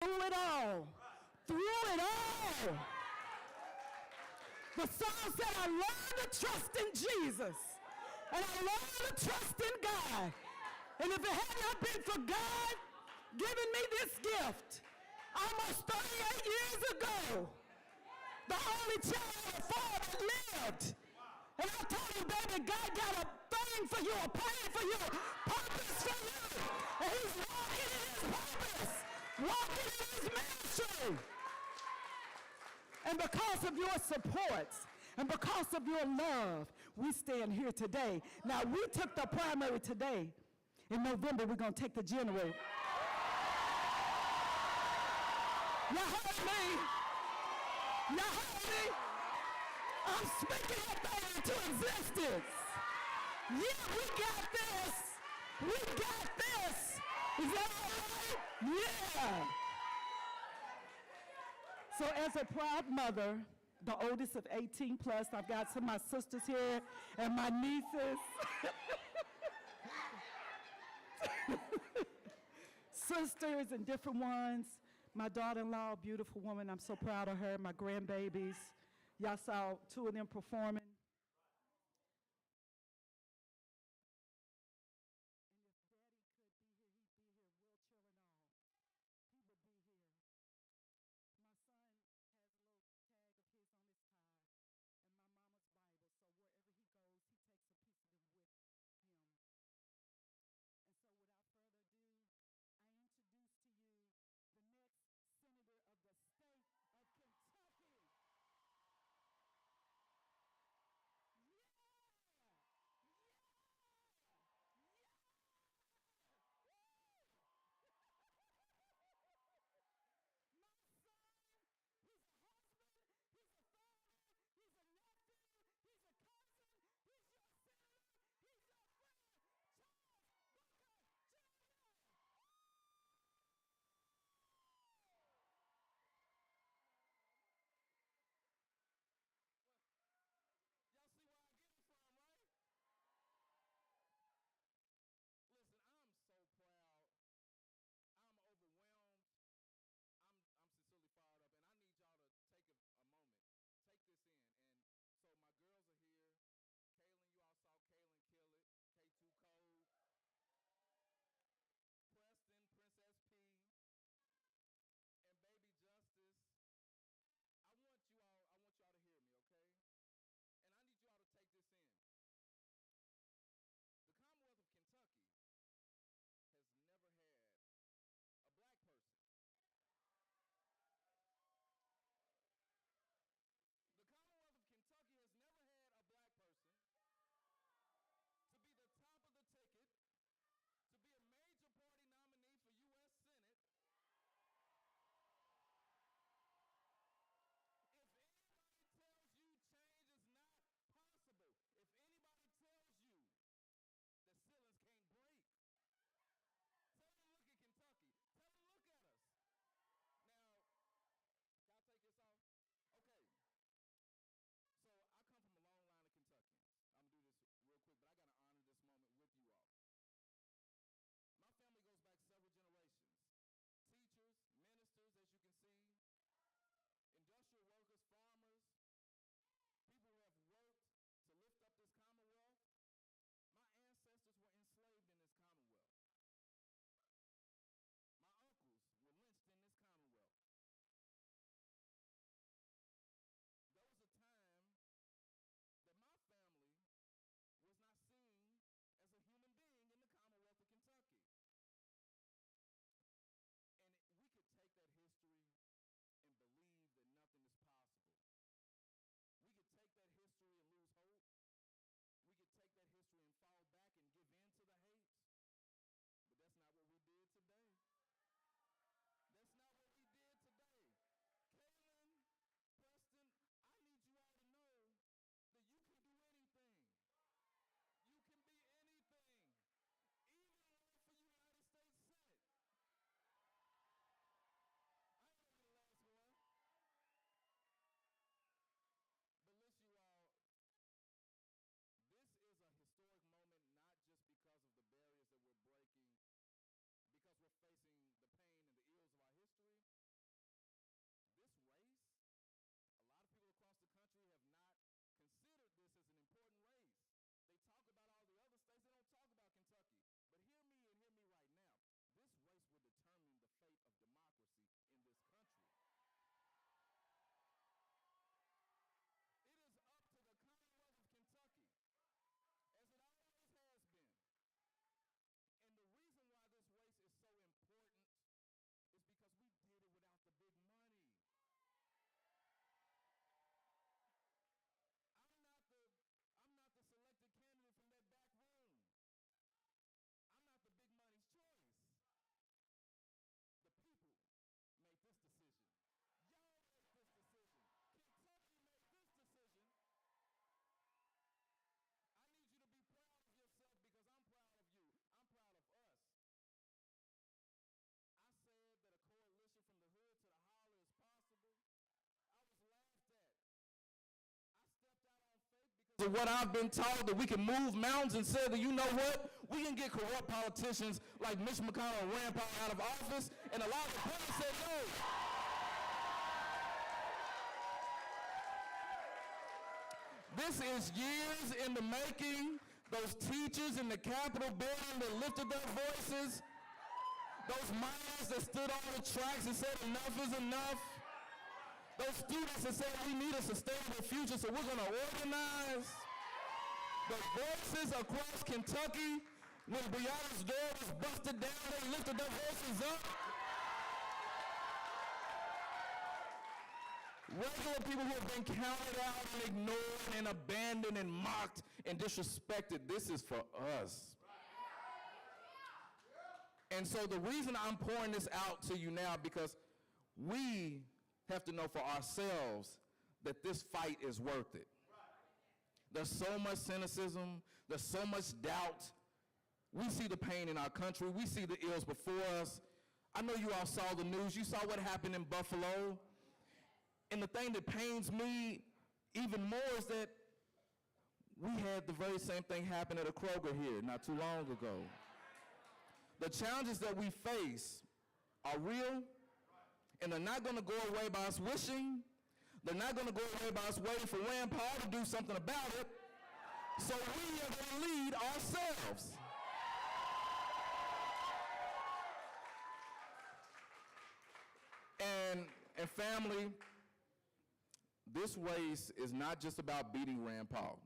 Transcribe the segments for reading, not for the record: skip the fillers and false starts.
through it all. Through it all. The song said, I learned to trust in Jesus. And I learned to trust in God. And if it had not been for God giving me this gift, almost 38 years ago, the only child of a father lived. And I told him, baby, God got a thing for you, a plan for you, purpose for you. And he's walking in his purpose, walking in his ministry. And because of your support and because of your love, we stand here today. Now, we took the primary today. In November, we're going to take the general. Y'all heard me? Y'all heard me? I'm speaking that thing into existence. Yeah, we got this. We got this. Is that all right? Yeah. So as a proud mother, the oldest of 18 plus, I've got some of my sisters here and my nieces. Sisters and different ones. My daughter-in-law, beautiful woman. I'm so proud of her. My grandbabies. Y'all saw two of them performing. of what I've been taught, that we can move mountains, and said that, you know what, we can get corrupt politicians like Mitch McConnell and Rand Paul out of office, and a lot of the people said no. This is years in the making. Those teachers in the Capitol building that lifted their voices, those miners that stood on the tracks and said enough is enough, those students that said we need a sustainable future, so we're going to organize. The voices across Kentucky, when Breonna's door was busted down, they lifted their voices up. Regular people who have been counted out and ignored and abandoned and mocked and disrespected. This is for us. And so the reason I'm pouring this out to you now, because we have to know for ourselves that this fight is worth it. There's so much cynicism. There's so much doubt. We see the pain in our country. We see the ills before us. I know you all saw the news. You saw what happened in Buffalo. And the thing that pains me even more is that we had the very same thing happen at a Kroger here not too long ago. The challenges that we face are real, and they're not going to go away by us wishing. They're not going to go away by us waiting for Rand Paul to do something about it. So we are going to lead ourselves. And family, this race is not just about beating Rand Paul.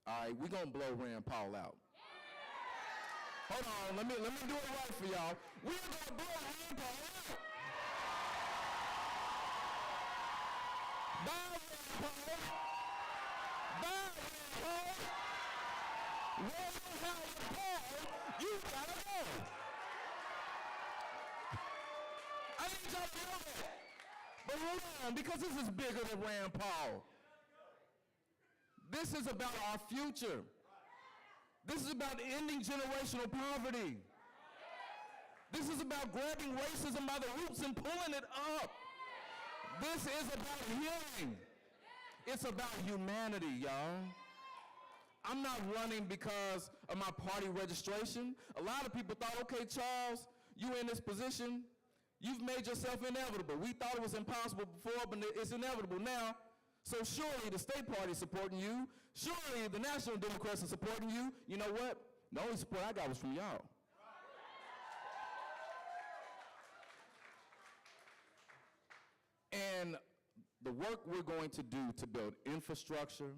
All right, we're going to blow Rand Paul out. Hold on, let me do it right for y'all. We're going to blow Rand Paul out. Bye, Rand Paul. Bye, Rand Paul. Rand Paul, you gotta go. I need y'all to know that. But hold on, because this is bigger than Rand Paul. This is about our future. This is about ending generational poverty. This is about grabbing racism by the roots and pulling it up. This is about healing. It's about humanity, y'all. I'm not running because of my party registration. A lot of people thought, okay, Charles, you in this position, you've made yourself inevitable. We thought it was impossible before, but it's inevitable now. So surely the state party is supporting you. Surely the National Democrats are supporting you. You know what? The only support I got was from y'all. And the work we're going to do to build infrastructure,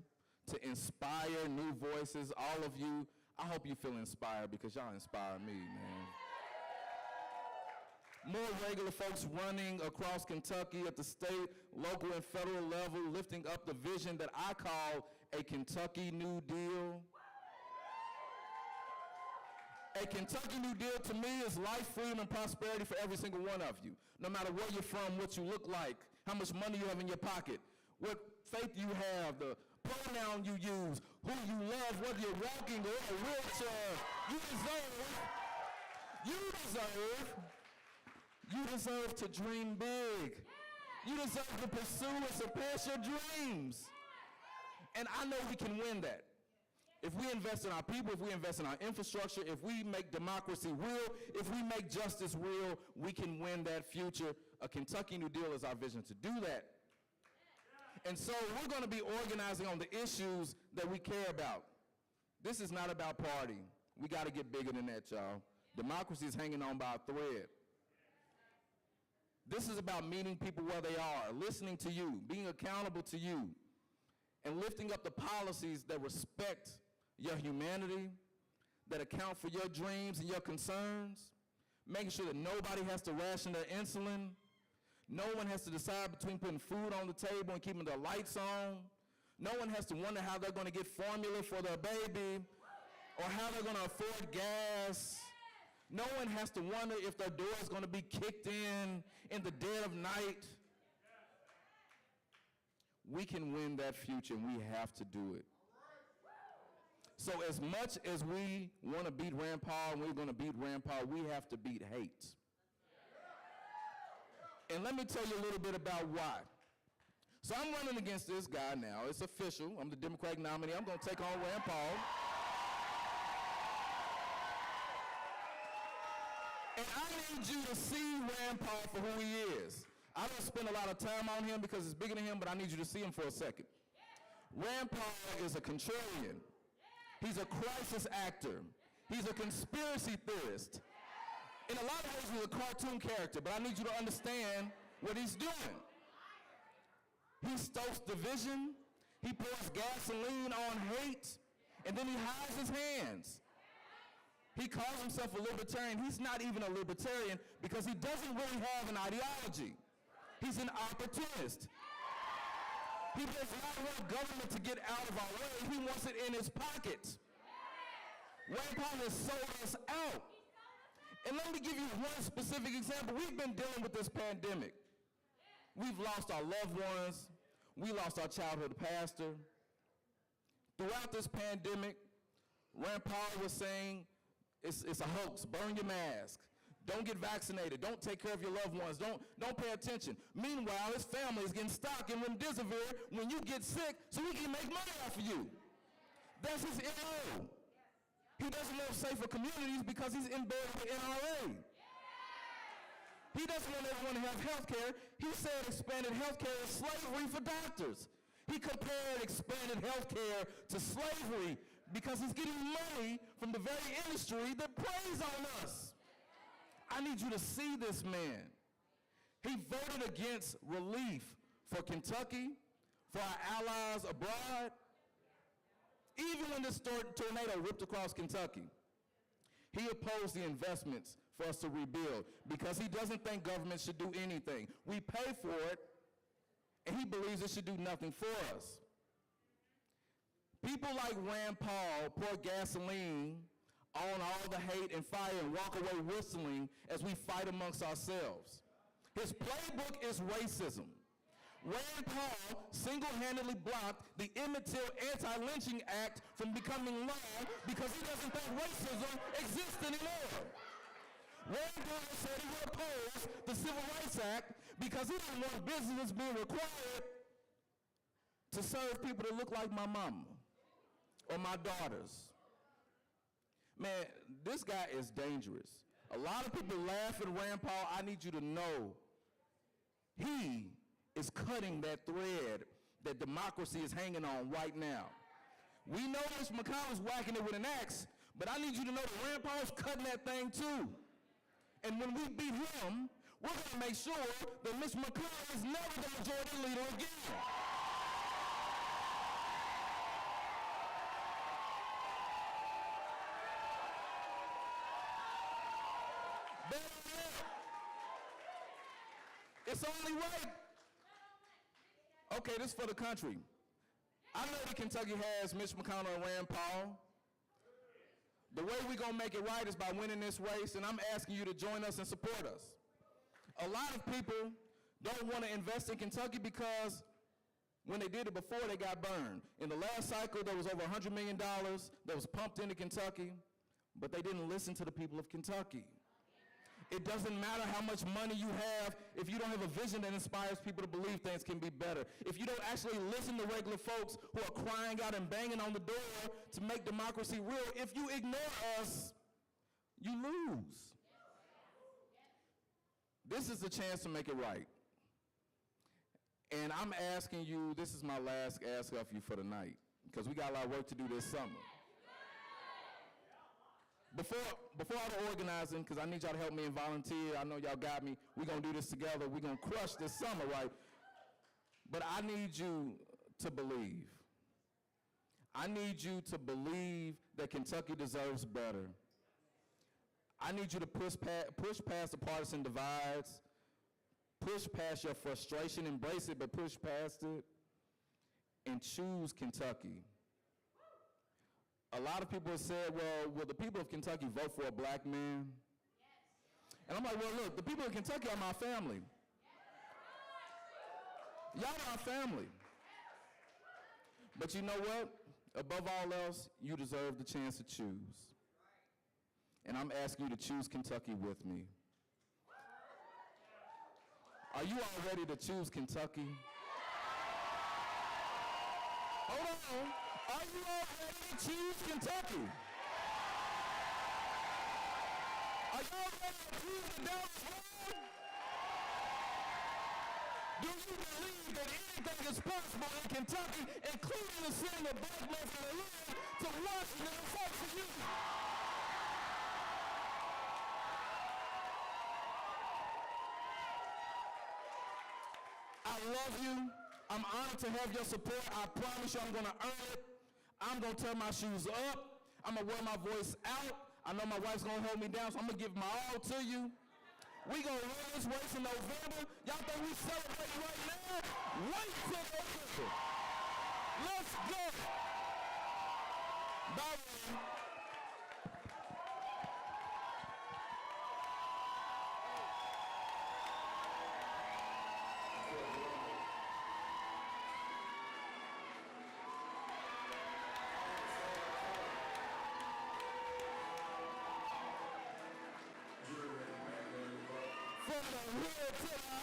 to inspire new voices, all of you, I hope you feel inspired because y'all inspire me, man. More regular folks running across Kentucky at the state, local, and federal level, lifting up the vision that I call a Kentucky New Deal. A Kentucky New Deal to me is life, freedom, and prosperity for every single one of you. No matter where you're from, what you look like, how much money you have in your pocket, what faith you have, the pronoun you use, who you love, whether you're walking or in a wheelchair, you deserve to dream big. You deserve to pursue and surpass your dreams. And I know we can win that. If we invest in our people, if we invest in our infrastructure, if we make democracy real, if we make justice real, we can win that future. A Kentucky New Deal is our vision to do that. And so we're going to be organizing on the issues that we care about. This is not about party. We got to get bigger than that, y'all. Democracy is hanging on by a thread. This is about meeting people where they are, listening to you, being accountable to you, and lifting up the policies that respect your humanity, that account for your dreams and your concerns, making sure that nobody has to ration their insulin, no one has to decide between putting food on the table and keeping their lights on, no one has to wonder how they're going to get formula for their baby, or how they're going to afford gas. No one has to wonder if their door is going to be kicked in the dead of night. We can win that future, and we have to do it. So as much as we want to beat Rand Paul, and we're going to beat Rand Paul, we have to beat hate. And let me tell you a little bit about why. So I'm running against this guy now. It's official. I'm the Democratic nominee. I'm going to take on Rand Paul. And I need you to see Rand Paul for who he is. I don't spend a lot of time on him because it's bigger than him, but I need you to see him for a second. Rand Paul is a contrarian. He's a crisis actor. He's a conspiracy theorist. In a lot of ways, he's a cartoon character, but I need you to understand what he's doing. He stokes division. He pours gasoline on hate, and then he hides his hands. He calls himself a libertarian. He's not even a libertarian because he doesn't really have an ideology. He's an opportunist. He does not want government to get out of our way. He wants it in his pocket. Rand Paul has sold us out. And let me give you one specific example. We've been dealing with this pandemic. We've lost our loved ones. We lost our childhood pastor. Throughout this pandemic, Rand Paul was saying, it's a hoax. Burn your mask. Don't get vaccinated. Don't take care of your loved ones. Don't pay attention. Meanwhile, his family is getting stock in remdesivir when you get sick so he can make money off of you. That's his MO. He doesn't want safer communities because he's in bed with the NRA. He doesn't want everyone to have health care. He said expanded health care is slavery for doctors. He compared expanded health care to slavery because he's getting money from the very industry that preys on us. I need you to see this man. He voted against relief for Kentucky, for our allies abroad. Even when this tornado ripped across Kentucky, he opposed the investments for us to rebuild because he doesn't think government should do anything. We pay for it, and he believes it should do nothing for us. People like Rand Paul pour gasoline on all the hate and fire and walk away whistling as we fight amongst ourselves. His playbook is racism. Rand Paul single-handedly blocked the Emmett Till Anti-Lynching Act from becoming law because he doesn't think racism exists anymore. Rand Paul said he would oppose the Civil Rights Act because he didn't want businesses being required to serve people that look like my mama or my daughters. Man, this guy is dangerous. A lot of people laugh at Rand Paul. I need you to know he is cutting that thread that democracy is hanging on right now. We know Mitch McConnell's whacking it with an axe, but I need you to know that Rand Paul's cutting that thing too. And when we beat him, we're going to make sure that Mitch McConnell is never the majority leader again. It's only right. Okay, this is for the country. I know that Kentucky has Mitch McConnell and Rand Paul. The way we're going to make it right is by winning this race, and I'm asking you to join us and support us. A lot of people don't want to invest in Kentucky because when they did it before, they got burned. In the last cycle, there was over $100 million that was pumped into Kentucky, but they didn't listen to the people of Kentucky. It doesn't matter how much money you have if you don't have a vision that inspires people to believe things can be better. If you don't actually listen to regular folks who are crying out and banging on the door to make democracy real, if you ignore us, you lose. This is the chance to make it right. And I'm asking you, this is my last ask of you for the night, because we got a lot of work to do this summer. Before all the organizing, because I need y'all to help me and volunteer. I know y'all got me. We're going to do this together. We're going to crush this summer, right? But I need you to believe. I need you to believe that Kentucky deserves better. I need you to push past the partisan divides, push past your frustration, embrace it, but push past it, and choose Kentucky. A lot of people have said, well, will the people of Kentucky vote for a black man? Yes. And I'm like, well, look, the people of Kentucky are my family. Y'all are my family. But you know what? Above all else, you deserve the chance to choose. And I'm asking you to choose Kentucky with me. Are you all ready to choose Kentucky? Hold on. Are you all ready to choose Kentucky? Are y'all ready to prove the devil's wrong? Do you believe that anything is possible in Kentucky, including the sending of black men from the land to Washington and fight for you? I love you. I'm honored to have your support. I promise you I'm going to earn it. I'm going to turn my shoes up. I'm going to wear my voice out. I know my wife's going to hold me down, so I'm going to give my all to you. We going to run this race in November. Y'all think we celebrating right now? Wait till November. Let's go. Bye, man. From the hood to the